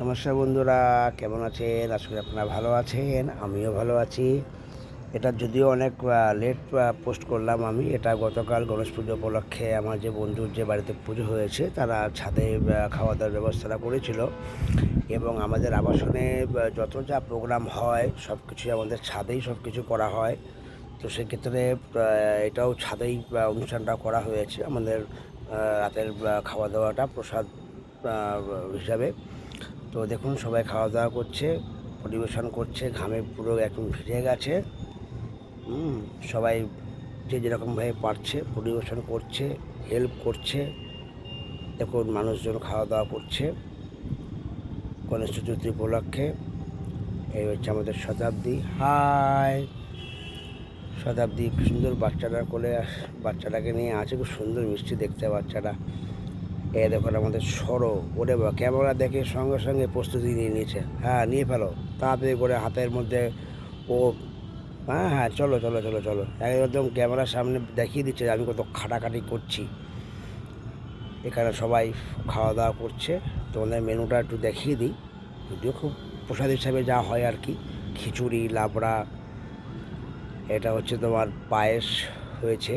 নমস্কার বন্ধুরা, কেমন আছেন? আশা করি আপনারা ভালো আছেন। আমিও ভালো আছি। এটা যদিও অনেক লেট পোস্ট করলাম আমি। এটা গতকাল গণেশ পুজো উপলক্ষে আমার যে বন্ধুর যে বাড়িতে পুজো হয়েছে তারা ছাদে খাওয়া দাওয়ার ব্যবস্থাটা করেছিল এবং আমাদের আবাসনে যত যা প্রোগ্রাম হয় সব কিছুই আমাদের ছাদেই সব কিছু করা হয়। তো সেক্ষেত্রে এটাও ছাদেই অনুষ্ঠানটা করা হয়েছে আমাদের রাতের খাওয়া দাওয়াটা প্রসাদ হিসাবে। তো দেখুন সবাই খাওয়া দাওয়া করছে, পরিবেশন করছে, ঘামে পুরো একদম ভিজে গেছে। সবাই যে যেরকমভাবে পারছে পরিবেশন করছে, হেল্প করছে। দেখুন মানুষজন খাওয়া দাওয়া করছে গণেশ চতুর্থী উপলক্ষে। এই হচ্ছে আমাদের শতাব্দী। হাই শতাব্দী, সুন্দর বাচ্চাটা কোলে বাচ্চাটাকে নিয়ে আছে, খুব সুন্দর মিষ্টি দেখতে বাচ্চাটা। দেখুন আমাদের সরো, ওরে বা ক্যামেরা দেখে সঙ্গে সঙ্গে প্রস্তুতি নিয়ে নিয়েছে। হ্যাঁ, নিয়ে ফেলো তাড়াতাড়ি করে হাতের মধ্যে। ও হ্যাঁ হ্যাঁ, চলো চলো চলো চলো, একদম ক্যামেরার সামনে দেখিয়ে দিচ্ছে আমি কত খাটাখাটি করছি। এখানে সবাই খাওয়া দাওয়া করছে। তোমাদের মেনুটা একটু দেখিয়ে দিই, যদিও খুব প্রসাদ হিসাবে যা হয় আর কি। খিচুড়ি, লাবড়া, এটা হচ্ছে তোমার পায়েস হয়েছে,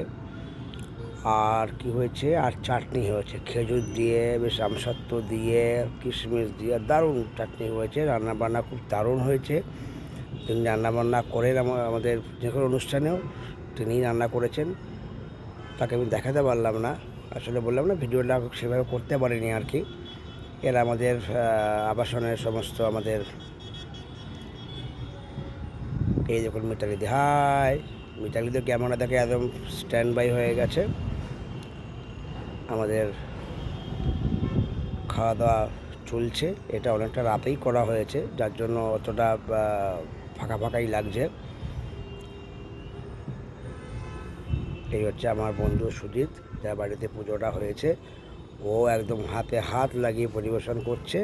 আর কি হয়েছে, আর চাটনি হয়েছে খেজুর দিয়ে, বেশ আমসত্ত্ব দিয়ে, কিশমিশ দিয়ে দারুণ চাটনি হয়েছে। রান্নাবান্না খুব দারুণ হয়েছে। তিনি রান্নাবান্না করেন আমাদের যে কোনো অনুষ্ঠানেও তিনি রান্না করেছেন। তাকে আমি দেখাতে পারলাম না, আসলে বললাম না ভিডিওটা সেভাবে করতে পারিনি আর কি। এরা আমাদের আবাসনের সমস্ত আমাদের, এই দেখুন মিতালিদি। হাই মিতালিদি, ক্যামেরা দেখে একদম স্ট্যান্ড বাই হয়ে গেছে। আমাদের খাওয়া দাওয়া চলছে। এটা অনেকটা রাতেই করা হয়েছে, যার জন্য অতটা ফাঁকা ফাঁকাই লাগছে। এই হচ্ছে আমার বন্ধু সুজিত, যার বাড়িতে পুজোটা হয়েছে। ও একদম হাতে হাত লাগিয়ে পরিবেশন করছে।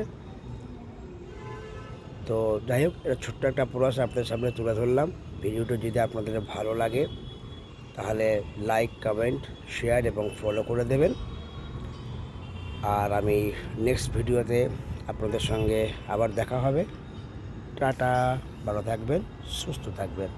তো যাই হোক, এটা ছোট্ট একটা প্রয়াস আপনাদের সামনে তুলে ধরলাম। ভিডিওটা যদি আপনাদের ভালো লাগে তাহলে লাইক, কমেন্ট, শেয়ার এবং ফলো করে দেবেন। আর আমি নেক্সট ভিডিওতে আপনাদের সঙ্গে আবার দেখা হবে। টাটা, ভালো থাকবেন, সুস্থ থাকবেন।